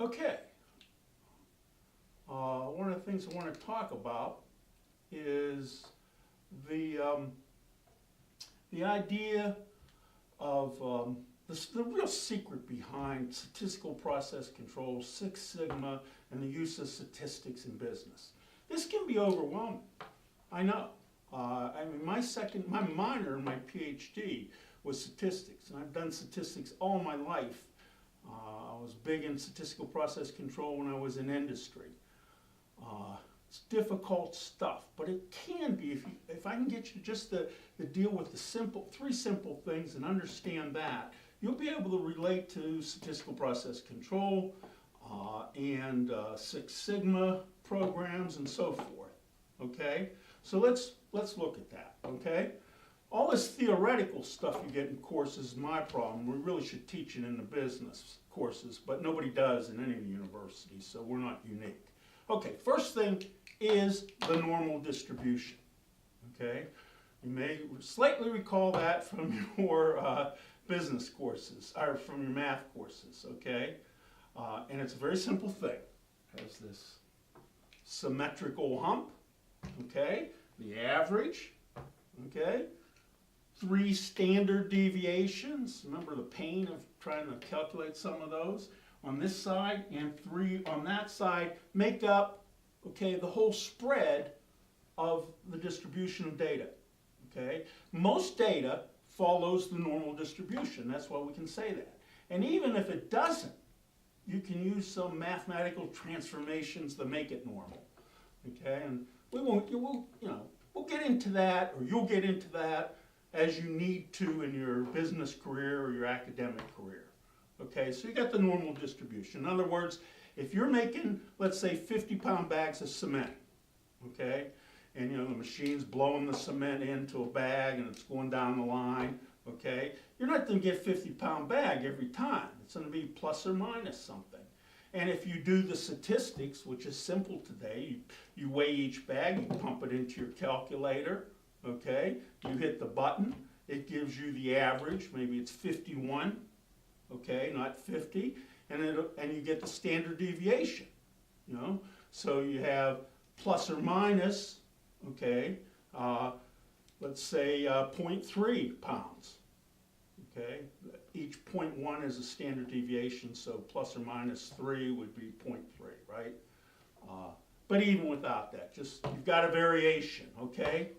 Okay. One of the things I want to talk about is the the idea of the real secret behind statistical process control, Six Sigma, and the use of statistics in business. This can be overwhelming. I know. I mean, my minor in my PhD was statistics, and I've done statistics all my life. I was big in statistical process control when I was in industry. It's difficult stuff, but it can be if I can get you just to deal with the three simple things and understand that, you'll be able to relate to statistical process control and Six Sigma programs and so forth. Okay, so let's look at that. Okay, all this theoretical stuff you get in courses is my problem. We really should teach it in the business courses, but nobody does in any of the universities, so we're not unique. Okay, first thing is the normal distribution. Okay, you may slightly recall that from your business courses, or from your math courses, okay? And it's a very simple thing. It has this symmetrical hump, okay? The average, okay? 3 standard deviations. Remember the pain of trying to calculate some of those? On this side and 3 on that side make up, okay, the whole spread of the distribution of data, okay? Most data follows the normal distribution. That's why we can say that. And even if it doesn't, you can use some mathematical transformations to make it normal, okay? And we'll get into that, or you'll get into that as you need to in your business career or your academic career. Okay, so you got the normal distribution. In other words, if you're making, let's say, 50-pound bags of cement, okay, and the machine's blowing the cement into a bag and it's going down the line, okay, you're not going to get a 50-pound bag every time. It's going to be plus or minus something. And if you do the statistics, which is simple today, you weigh each bag, you pump it into your calculator, okay, you hit the button, it gives you the average, maybe it's 51, okay, not 50, and you get the standard deviation, So you have plus or minus, okay, let's say 0.3 pounds, okay. Each 0.1 is a standard deviation, so plus or minus 3 would be 0.3, right? But even without that, just you've got a variation, okay?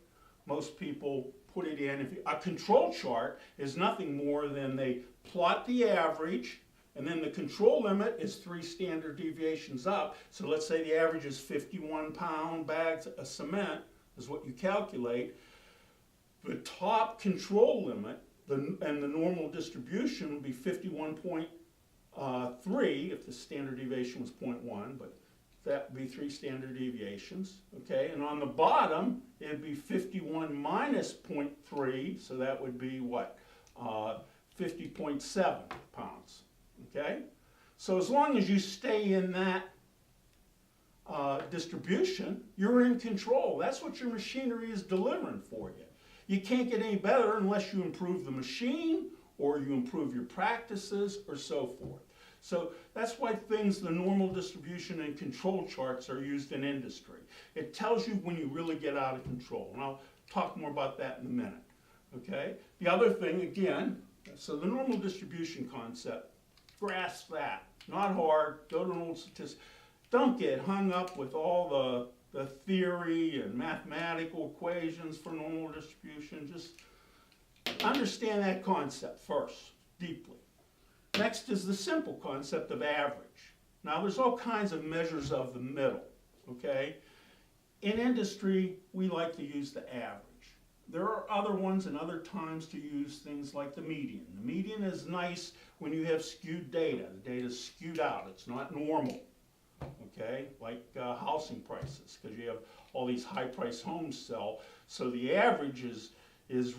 Most people put it in. A control chart is nothing more than they plot the average, and then the control limit is 3 standard deviations up. So let's say the average is 51-pound bags of cement is what you calculate. The top control limit and the normal distribution would be 51.3 if the standard deviation was 0.1, but that would be 3 standard deviations, okay? And on the bottom, it'd be 51 minus 0.3, so that would be what? 50.7 pounds, okay? So as long as you stay in that distribution, you're in control. That's what your machinery is delivering for you. You can't get any better unless you improve the machine or you improve your practices or so forth. So that's why the normal distribution and control charts are used in industry. It tells you when you really get out of control. And I'll talk more about that in a minute. Okay? The other thing, again, so the normal distribution concept, grasp that. Not hard. Go to an old statistic. Don't get hung up with all the theory and mathematical equations for normal distribution. Just understand that concept first, deeply. Next is the simple concept of average. Now, there's all kinds of measures of the middle, okay? In industry, we like to use the average. There are other ones and other times to use things like the median. The median is nice when you have skewed data. The data is skewed out. It's not normal, okay? Like housing prices, because you have all these high-priced homes sell. So the average is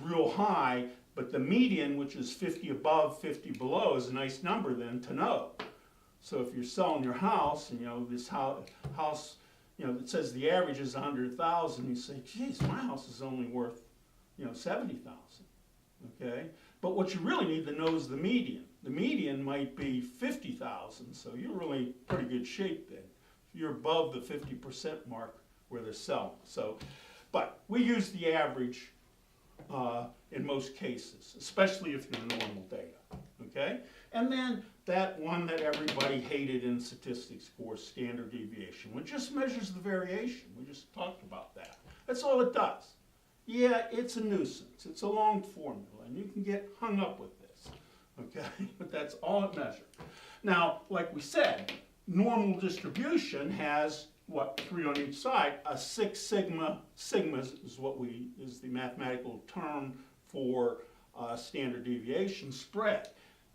real high, but the median, which is 50 above, 50 below, is a nice number then to know. So if you're selling your house, and this house, that says the average is 100,000, you say, geez, my house is only worth, 70,000. Okay? But what you really need to know is the median. The median might be 50,000, so you're really in pretty good shape then. You're above the 50% mark where they're selling. So, but we use the average in most cases, especially if you're normal data, okay? And then that one that everybody hated in statistics course, standard deviation, which just measures the variation. We just talked about that. That's all it does. Yeah, it's a nuisance. It's a long formula, and you can get hung up with this, okay? But that's all it measures. Now, like we said, normal distribution has what, 3 on each side, a 6 sigma. Sigma is the mathematical term for standard deviation spread.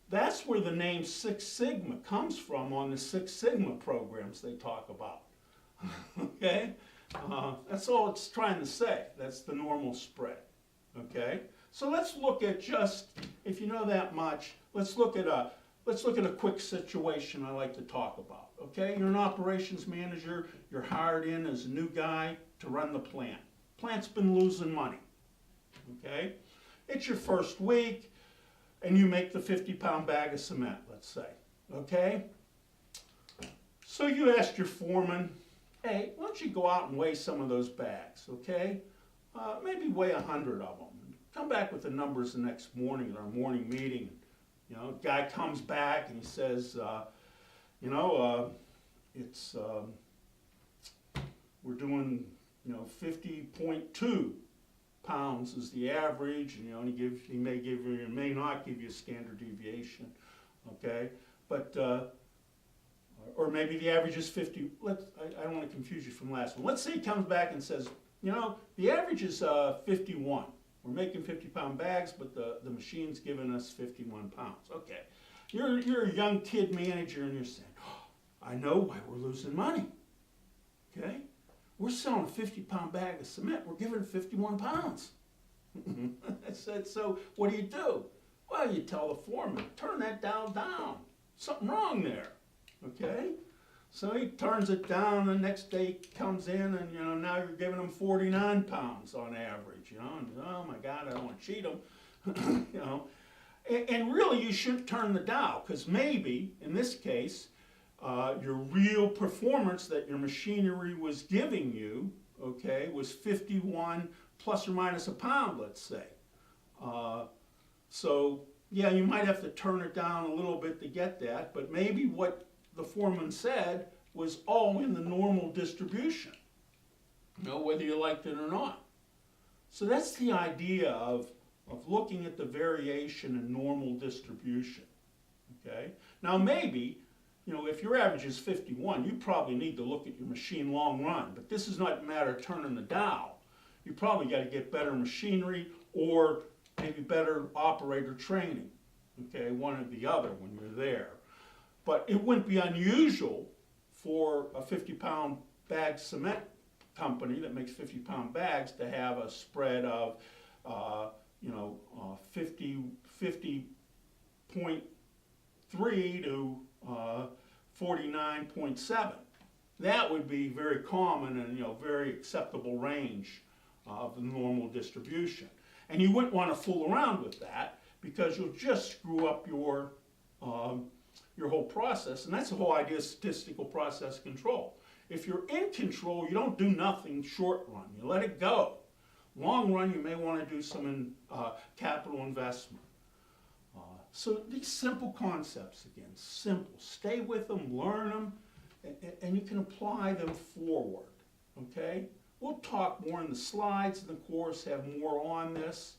That's where the name 6 sigma comes from on the 6 sigma programs they talk about. Okay? That's all it's trying to say. That's the normal spread. Okay? So let's look at just, if you know that much, let's look at a quick situation I like to talk about. Okay? You're an operations manager. You're hired in as a new guy to run the plant. Plant's been losing money. Okay? It's your first week, and you make the 50-pound bag of cement, let's say. Okay? So you asked your foreman, hey, why don't you go out and weigh some of those bags, okay? Maybe weigh 100 of them. Come back with the numbers the next morning at our morning meeting. You know, guy comes back and he says, we're doing, 50.2 pounds is the average, and he may give you, or may not give you a standard deviation, okay? But or maybe the average is 50. I don't want to confuse you from the last one. Let's say he comes back and says, the average is 51. We're making 50-pound bags, but the machine's giving us 51 pounds. Okay, you're a young kid manager, and you're saying, I know why we're losing money. Okay, we're selling a 50-pound bag of cement. We're giving it 51 pounds. I said, so what do? Well, you tell the foreman, turn that dial down. Something wrong there. Okay, so he turns it down. The next day he comes in, and now you're giving him 49 pounds on average. And oh my God, I don't want to cheat him. And really you shouldn't turn the dial, because maybe in this case your real performance that your machinery was giving you, okay, was 51 plus or minus a pound, let's say. So yeah, you might have to turn it down a little bit to get that, but maybe what the foreman said was all in the normal distribution, whether you liked it or not. So that's the idea of looking at the variation in normal distribution, okay? Now maybe, if your average is 51, you probably need to look at your machine long run, but this is not a matter of turning the dial. You probably got to get better machinery or maybe better operator training, okay, one or the other when you're there. But it wouldn't be unusual for a 50-pound bag cement company that makes 50-pound bags to have a spread of, 50.3 to 49.7. That would be very common and very acceptable range of the normal distribution. And you wouldn't want to fool around with that, because you'll just screw up your whole process, and that's the whole idea of statistical process control. If you're in control, you don't do nothing short run. You let it go. Long run, you may want to do some capital investment. So these simple concepts, again, simple. Stay with them, learn them, and you can apply them forward, okay? We'll talk more in the slides in the course, have more on this.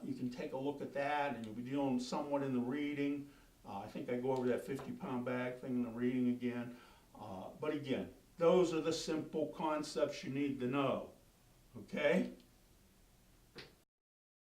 You can take a look at that, and you'll be dealing somewhat in the reading. I think I go over that 50-pound bag thing in the reading again. But again, those are the simple concepts you need to know, okay?